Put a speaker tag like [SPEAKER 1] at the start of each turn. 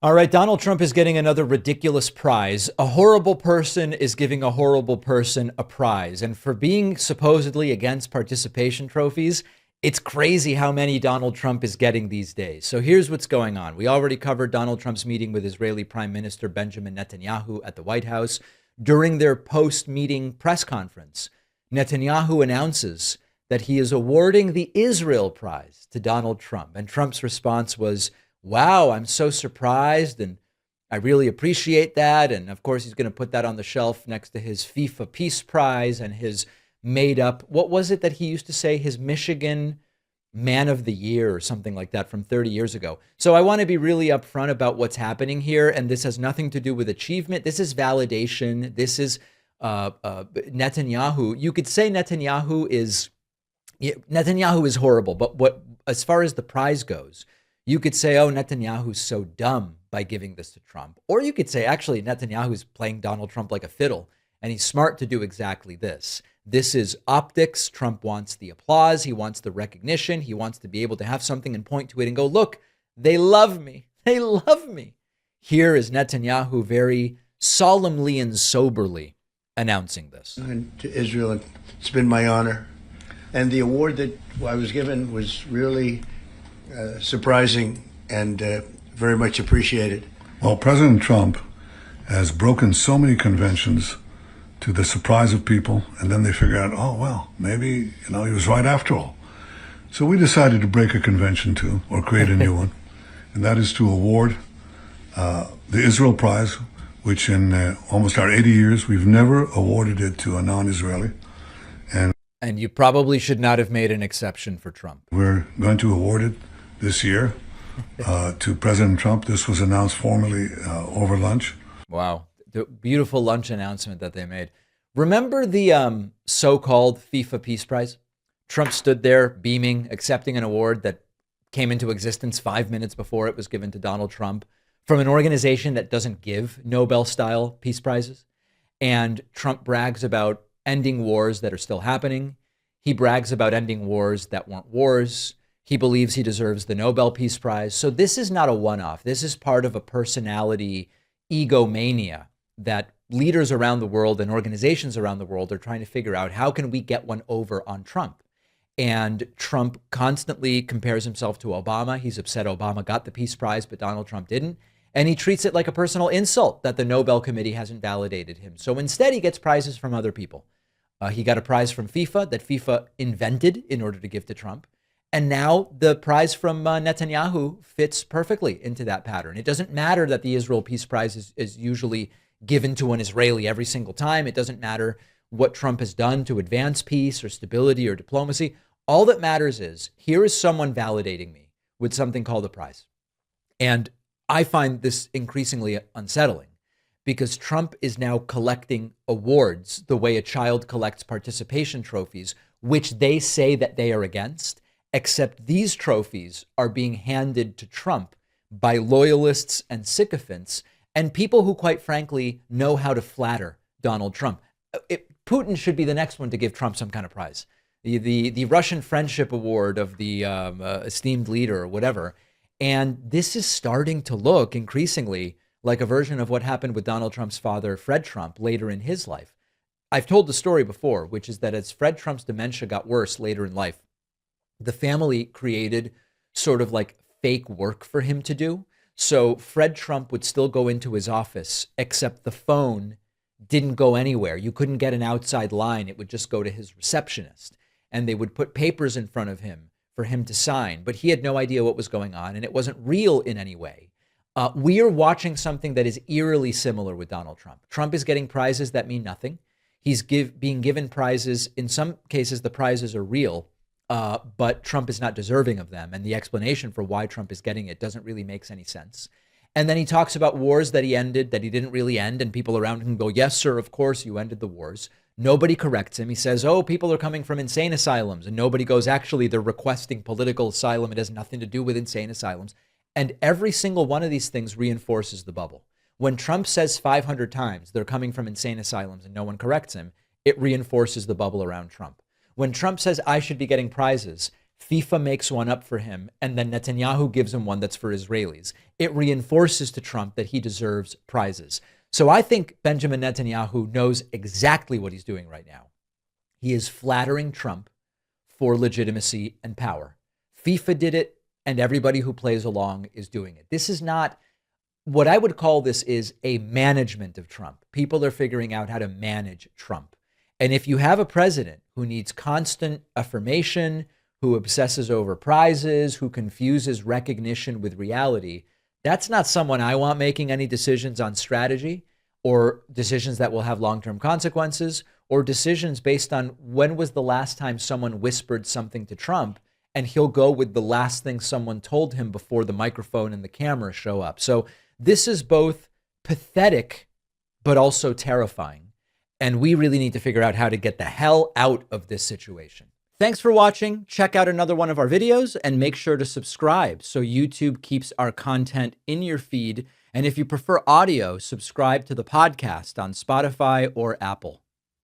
[SPEAKER 1] All right, Donald Trump is getting another ridiculous prize. A horrible person is giving a horrible person a prize. And for being supposedly against participation trophies, it's crazy how many Donald Trump is getting these days. So here's what's going on. We already covered Donald Trump's meeting with Israeli Prime Minister Benjamin Netanyahu at the White House. During their post-meeting press conference, Netanyahu announces that he is awarding the Israel Prize to Donald Trump. And Trump's response was, wow, I'm so surprised and I really appreciate that. And of course, he's going to put that on the shelf next to his FIFA Peace Prize and his made up, what was it that he used to say, his Michigan Man of the Year or something like that from 30 years ago. So I want to be really upfront about what's happening here. And this has nothing to do with achievement. This is validation. This is Netanyahu. You could say Netanyahu is horrible, but as far as the prize goes, you could say, oh, Netanyahu's so dumb by giving this to Trump. Or you could say, actually, Netanyahu's playing Donald Trump like a fiddle, and he's smart to do exactly this. This is optics. Trump wants the applause. He wants the recognition. He wants to be able to have something and point to it and go, look, they love me. They love me. Here is Netanyahu very solemnly and soberly announcing this.
[SPEAKER 2] And to Israel, it's been my honor. And the award that I was given was really surprising and very much appreciated.
[SPEAKER 3] Well, President Trump has broken so many conventions to the surprise of people, and then they figure out, oh, well, maybe, he was right after all. So we decided to break a convention too, or create a new one, and that is to award the Israel Prize, which in almost our 80 years, we've never awarded it to a non-Israeli.
[SPEAKER 1] And you probably should not have made an exception for Trump.
[SPEAKER 3] We're going to award it this year to President Trump. This was announced formally over lunch.
[SPEAKER 1] Wow. The beautiful lunch announcement that they made. Remember the so-called FIFA Peace Prize? Trump stood there beaming, accepting an award that came into existence 5 minutes before it was given to Donald Trump from an organization that doesn't give Nobel-style peace prizes. And Trump brags about ending wars that are still happening. He brags about ending wars that weren't wars. He believes he deserves the Nobel Peace Prize. So this is not a one-off. This is part of a personality egomania that leaders around the world and organizations around the world are trying to figure out, how can we get one over on Trump? And Trump constantly compares himself to Obama. He's upset Obama got the Peace Prize, but Donald Trump didn't. And he treats it like a personal insult that the Nobel Committee hasn't validated him. So instead, he gets prizes from other people. He got a prize from FIFA that FIFA invented in order to give to Trump. And now the prize from Netanyahu fits perfectly into that pattern. It doesn't matter that the Israel Peace Prize is usually given to an Israeli every single time. It doesn't matter what Trump has done to advance peace or stability or diplomacy. All that matters is, here is someone validating me with something called a prize. And I find this increasingly unsettling because Trump is now collecting awards the way a child collects participation trophies, which they say that they are against. Except these trophies are being handed to Trump by loyalists and sycophants and people who, quite frankly, know how to flatter Donald Trump. Putin should be the next one to give Trump some kind of prize. The Russian Friendship Award of the esteemed leader or whatever. And this is starting to look increasingly like a version of what happened with Donald Trump's father, Fred Trump, later in his life. I've told the story before, which is that as Fred Trump's dementia got worse later in life, the family created sort of like fake work for him to do. So Fred Trump would still go into his office, except the phone didn't go anywhere. You couldn't get an outside line. It would just go to his receptionist. And they would put papers in front of him for him to sign. But he had no idea what was going on, and it wasn't real in any way. We are watching something that is eerily similar with Donald Trump. Trump is getting prizes that mean nothing. He's being given prizes. In some cases, the prizes are real. But Trump is not deserving of them. And the explanation for why Trump is getting it doesn't really make any sense. And then he talks about wars that he ended, that he didn't really end. And people around him go, yes, sir, of course you ended the wars. Nobody corrects him. He says, oh, people are coming from insane asylums. And nobody goes, actually, they're requesting political asylum. It has nothing to do with insane asylums. And every single one of these things reinforces the bubble. When Trump says 500 times they're coming from insane asylums and no one corrects him, it reinforces the bubble around Trump. When Trump says I should be getting prizes FIFA makes one up for him, and then Netanyahu gives him one that's for Israelis. It reinforces to Trump that he deserves prizes. So I think Benjamin Netanyahu knows exactly what he's doing right now. He is flattering Trump for legitimacy and power. FIFA did it, and everybody who plays along is doing it. This is not what I would call this is a management of Trump. People are figuring out how to manage Trump. And if you have a president who needs constant affirmation, who obsesses over prizes, who confuses recognition with reality, that's not someone I want making any decisions on strategy or decisions that will have long-term consequences or decisions based on when was the last time someone whispered something to Trump, and he'll go with the last thing someone told him before the microphone and the camera show up. So this is both pathetic, but also terrifying. And we really need to figure out how to get the hell out of this situation. Thanks for watching. Check out another one of our videos and make sure to subscribe so YouTube keeps our content in your feed. And if you prefer audio, subscribe to the podcast on Spotify or Apple.